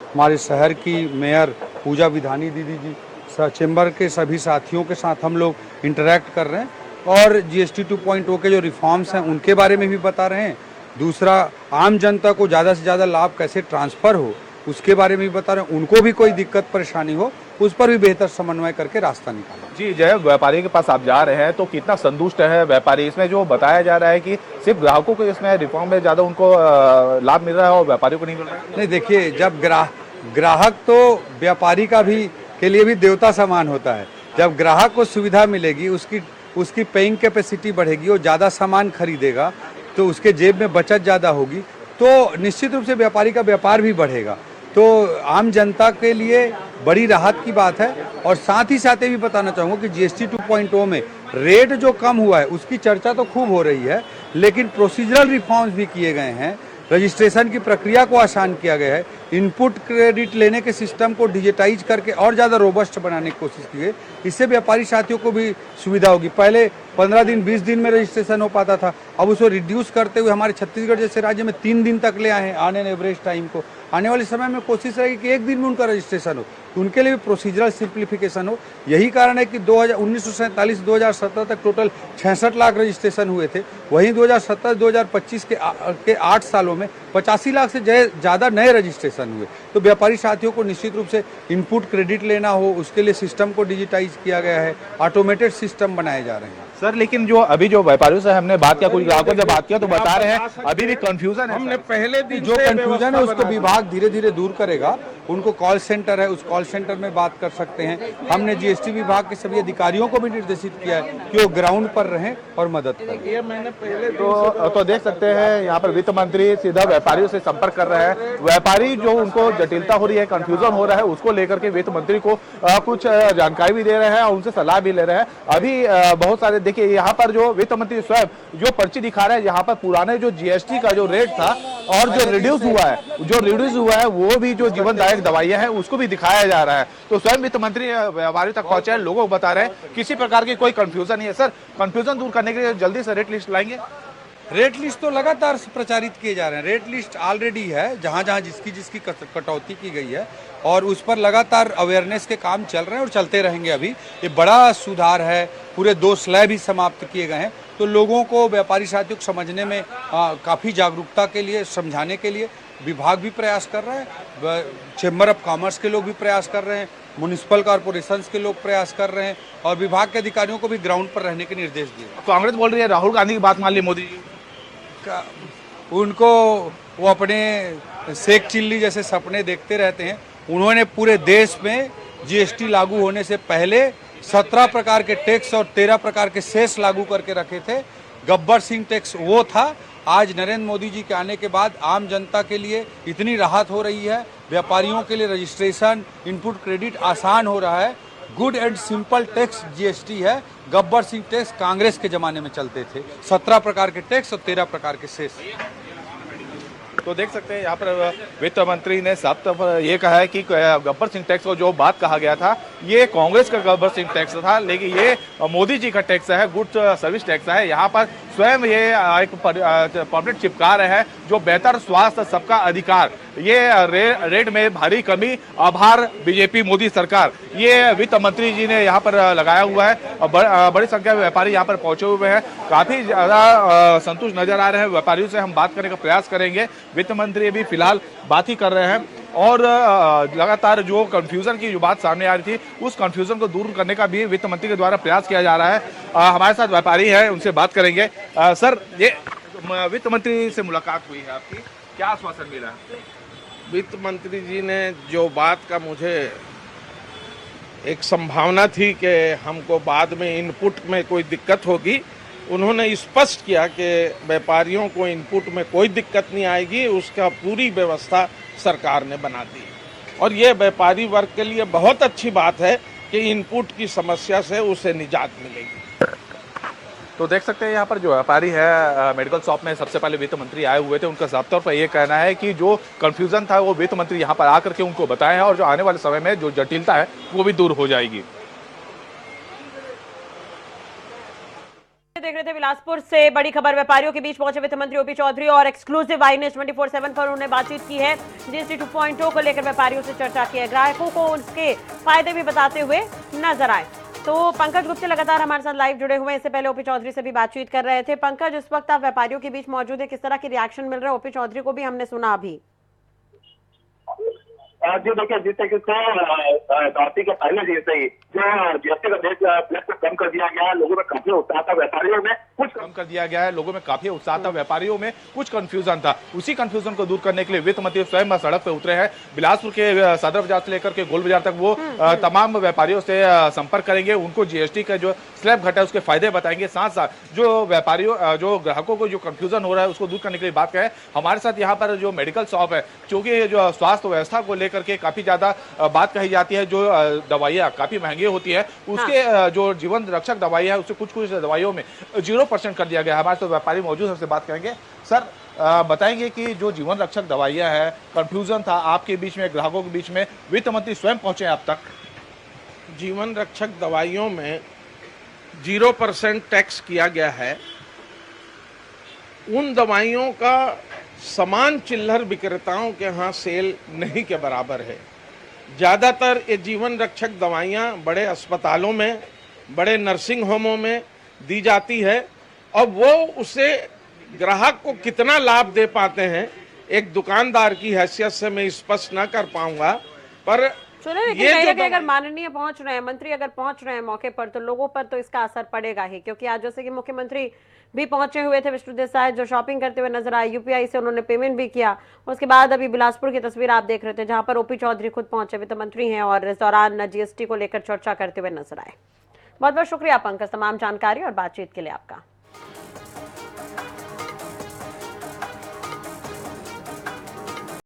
हमारे शहर की मेयर पूजा विधानी दीदी जी, चेंबर के सभी साथियों के साथ हम लोग इंटरेक्ट कर रहे हैं और जीएसटी 2.0 के जो रिफॉर्म्स हैं उनके बारे में भी बता रहे हैं। दूसरा, आम जनता को ज़्यादा से ज़्यादा लाभ कैसे ट्रांसफ़र हो उसके बारे में भी बता रहे हैं। उनको भी कोई दिक्कत परेशानी हो उस पर भी बेहतर समन्वय करके रास्ता निकाला। जी जय, व्यापारी के पास आप जा रहे हैं तो कितना संतुष्ट है व्यापारी? इसमें जो बताया जा रहा है कि सिर्फ ग्राहकों को इसमें रिफॉर्म में ज़्यादा उनको लाभ मिल रहा है और व्यापारियों को नहीं मिल रहा है। नहीं, देखिए, जब ग्राहक तो व्यापारी का भी के लिए भी देवता समान होता है। जब ग्राहक को सुविधा मिलेगी, उसकी पेइंग कैपेसिटी बढ़ेगी, वो ज़्यादा सामान खरीदेगा तो उसके जेब में बचत ज़्यादा होगी, तो निश्चित रूप से व्यापारी का व्यापार भी बढ़ेगा। तो आम जनता के लिए बड़ी राहत की बात है। और साथ ही साथ ये भी बताना चाहूँगा कि जीएसटी 2.0 में रेट जो कम हुआ है उसकी चर्चा तो खूब हो रही है, लेकिन प्रोसीजरल रिफॉर्म्स भी किए गए हैं। रजिस्ट्रेशन की प्रक्रिया को आसान किया गया है। इनपुट क्रेडिट लेने के सिस्टम को डिजिटाइज करके और ज़्यादा रोबस्ट बनाने की कोशिश की गई। इससे व्यापारी साथियों को भी सुविधा होगी। पहले 15 दिन 20 दिन में रजिस्ट्रेशन हो पाता था, अब उसको रिड्यूस करते हुए हमारे छत्तीसगढ़ जैसे राज्य में 3 दिन तक ले आए हैं ऑन एन एवरेज टाइम को। आने वाले समय में कोशिश रहेगी कि 1 दिन में उनका रजिस्ट्रेशन हो, तो उनके लिए भी प्रोसीजरल सिंप्लीफिकेशन हो। यही कारण है कि 1947-2017 तक टोटल 66 लाख रजिस्ट्रेशन हुए थे। वहीं 2017-2025 के 8 सालों में 85 लाख से ज़्यादा नए रजिस्ट्रेशन हुए। तो व्यापारी साथियों को निश्चित रूप से इनपुट क्रेडिट लेना हो उसके लिए सिस्टम को डिजिटाइज किया गया है, ऑटोमेटेड सिस्टम बनाए जा रहे हैं। सर लेकिन जो अभी जो व्यापारियों से हमने बात किया, कुछ ग्राहकों से बात किया तो बता रहे हैं अभी भी कंफ्यूजन है। हमने पहले दिन जो कंफ्यूजन है उसको विभाग धीरे धीरे दूर करेगा। उनको कॉल सेंटर है, उस कॉल सेंटर में बात कर सकते हैं। हमने जीएसटी विभाग के सभी अधिकारियों को भी निर्देशित किया है कि वो ग्राउंड पर रहें और मदद करें। ये मैंने पहले तो देख सकते हैं यहाँ पर वित्त मंत्री सीधा व्यापारियों से संपर्क कर रहे हैं। व्यापारी जो उनको जटिलता हो रही है, कंफ्यूजन हो रहा है, उसको लेकर के वित्त मंत्री को कुछ जानकारी भी दे रहे हैं और उनसे सलाह भी ले रहे हैं। अभी बहुत सारे देखिए यहाँ पर जो वित्त मंत्री स्वयं जो पर्ची दिखा रहे हैं, यहाँ पर पुराने जो जीएसटी का जो रेट था और जो रिड्यूस हुआ है वो भी जो जीवनदायक दवाइयां हैं उसको भी दिखाया जा रहा है। तो स्वयं वित्त मंत्री व्यापारी तक पहुंचे हैं, लोगों को बता रहे हैं किसी प्रकार की कोई कंफ्यूजन नहीं है। सर कंफ्यूजन दूर करने के लिए जल्दी से रेट लिस्ट लाएंगे। रेट लिस्ट तो लगातार प्रचारित किए जा रहे हैं। रेट लिस्ट ऑलरेडी है, जहां जहां जिसकी कटौती की गई है और उस पर लगातार अवेयरनेस के काम चल रहे हैं और चलते रहेंगे। अभी ये बड़ा सुधार है, पूरे 2 स्लैब ही समाप्त किए गए हैं। तो लोगों को, व्यापारी साथियों को समझने में काफ़ी जागरूकता के लिए, समझाने के लिए विभाग भी प्रयास कर रहा है। चेंबर ऑफ कॉमर्स के लोग भी प्रयास कर रहे हैं, म्युनिसिपल कॉरपोरेशंस के लोग प्रयास कर रहे हैं और विभाग के अधिकारियों को भी ग्राउंड पर रहने के निर्देश दिए। कांग्रेस बोल रही है राहुल गांधी की बात मान ली मोदी जी, उनको वो अपने शेख चिल्ली जैसे सपने देखते रहते हैं। उन्होंने पूरे देश में जीएसटी लागू होने से पहले 17 प्रकार के टैक्स और 13 प्रकार के सेस लागू करके रखे थे। गब्बर सिंह टैक्स वो था। आज नरेंद्र मोदी जी के आने के बाद आम जनता के लिए इतनी राहत हो रही है, व्यापारियों के लिए रजिस्ट्रेशन, इनपुट क्रेडिट आसान हो रहा है। Good and simple tax GST है। गब्बर सिंह टैक्स कांग्रेस के जमाने में चलते थे, 17 प्रकार के टैक्स और 13 प्रकार के सेस। तो देख सकते हैं यहाँ पर वित्त मंत्री ने साफ तौर पर ये कहा है कि गब्बर सिंह टैक्स को जो बात कहा गया था ये कांग्रेस का गब्बर सिंह टैक्स था, लेकिन ये मोदी जी का टैक्स है, गुड सर्विस टैक्स है। यहाँ पर स्वयं ये एक पॉम्पलेट चिपका रहे हैं, जो बेहतर स्वास्थ्य सबका अधिकार, ये रेट में भारी कमी, आभार बीजेपी मोदी सरकार, ये वित्त मंत्री जी ने यहाँ पर लगाया हुआ है। बड़ी संख्या में व्यापारी यहाँ पर पहुंचे हुए हैं, काफी ज्यादा संतुष्ट नजर आ रहे हैं। व्यापारियों से हम बात करने का प्रयास करेंगे। वित्त मंत्री अभी फिलहाल बात ही कर रहे हैं और लगातार जो कंफ्यूजन की जो बात सामने आ रही थी उस कंफ्यूजन को दूर करने का भी वित्त मंत्री के द्वारा प्रयास किया जा रहा है। हमारे साथ व्यापारी हैं, उनसे बात करेंगे। सर, ये वित्त मंत्री से मुलाकात हुई है आपकी, क्या आश्वासन मिला है? वित्त मंत्री जी ने जो बात का मुझे एक संभावना थी कि हमको बाद में इनपुट में कोई दिक्कत होगी, उन्होंने स्पष्ट किया कि व्यापारियों को इनपुट में कोई दिक्कत नहीं आएगी, उसका पूरी व्यवस्था सरकार ने बना दी। और ये व्यापारी वर्ग के लिए बहुत अच्छी बात है कि इनपुट की समस्या से उसे निजात मिलेगी। तो देख सकते हैं यहाँ पर जो व्यापारी है, मेडिकल शॉप में सबसे पहले वित्त मंत्री आए हुए थे। उनका साफ तौर पर यह कहना है कि जो कंफ्यूजन था वो वित्त मंत्री यहाँ पर आकर के उनको बताए हैं और जो आने वाले समय में जो जटिलता है वो भी दूर हो जाएगी। देख रहे थे बिलासपुर से बड़ी खबर, व्यापारियों के बीच पहुंचे वित्त मंत्री ओपी चौधरी और एक्सक्लूसिव आई न्यूज 24/7 पर उन्होंने बातचीत की है। जीएसटी 2.0 को लेकर व्यापारियों से चर्चा की है, ग्राहकों को उसके फायदे भी बताते हुए नजर आए। तो पंकज गुप्ता लगातार हमारे साथ लाइव जुड़े हुए हैं। इससे पहले ओपी चौधरी से भी बातचीत कर रहे थे। पंकज, इस वक्त आप व्यापारियों के बीच मौजूद है, किस तरह के रिएक्शन मिल रहे हैं? ओपी चौधरी को भी हमने सुना अभी। जी देखिए, जिस तरीके से वापसी के पहले दिन से ही जो जीएसटी का प्लस को कम कर दिया गया, लोगों में काफी उत्साह था, व्यापारियों में कुछ कम कर दिया गया है, लोगों में काफी उत्साह था, व्यापारियों में कुछ कंफ्यूजन था। उसी कंफ्यूजन को दूर करने के लिए वित्त मंत्री स्वयं सड़क पे उतरे हैं। बिलासपुर के सदर बाजार से लेकर के गोल बाजार तक वो तमाम व्यापारियों से संपर्क करेंगे, उनको जीएसटी का जो स्लैब घटा है उसके फायदे बताएंगे, साथ साथ जो व्यापारियों जो ग्राहकों को जो कंफ्यूजन हो रहा है उसको दूर करने के लिए बात करें। हमारे साथ यहाँ पर जो मेडिकल शॉप है, क्योंकि जो स्वास्थ्य व्यवस्था को लेकर के काफी ज्यादा बात कही जाती है, जो दवाइयाँ काफी महंगी होती है, उसके जो जीवन रक्षक दवाइयाँ है उससे कुछ दवाइयों में 0% कर दिया गया है। हमारे तो व्यापारी मौजूद है, उससे बात करेंगे। सर, बताएंगे कि जो जीवन रक्षक दवाइयाँ है, कंफ्यूजन था आपके बीच में, ग्राहकों के बीच में, वित्त मंत्री स्वयं पहुंचे अब तक। जीवन रक्षक दवाइयों में 0% टैक्स किया गया है। उन दवाइयों का समान चिल्लर विक्रेताओं के यहाँ सेल नहीं के बराबर है। ज़्यादातर ये जीवन रक्षक दवाइयाँ बड़े अस्पतालों में, बड़े नर्सिंग होमों में दी जाती है और वो उसे ग्राहक को कितना लाभ दे पाते हैं, एक दुकानदार की हैसियत से मैं स्पष्ट ना कर पाऊंगा। पर सुनो, लेकिन अगर माननीय पहुंच रहे हैं, मंत्री अगर पहुंच रहे हैं मौके पर, तो लोगों पर तो इसका असर पड़ेगा ही, क्योंकि आज जैसे कि मुख्यमंत्री भी पहुंचे हुए थे, विष्णु देसाई जो शॉपिंग करते हुए नजर आए, यूपीआई से उन्होंने पेमेंट भी किया। उसके बाद अभी बिलासपुर की तस्वीर आप देख रहे थे, जहां पर ओपी चौधरी खुद पहुंचे, वित्त मंत्री हैं, और इस दौरान जीएसटी को लेकर चर्चा करते हुए नजर आए। बहुत बहुत शुक्रिया पंकज, तमाम जानकारी और बातचीत के लिए आपका।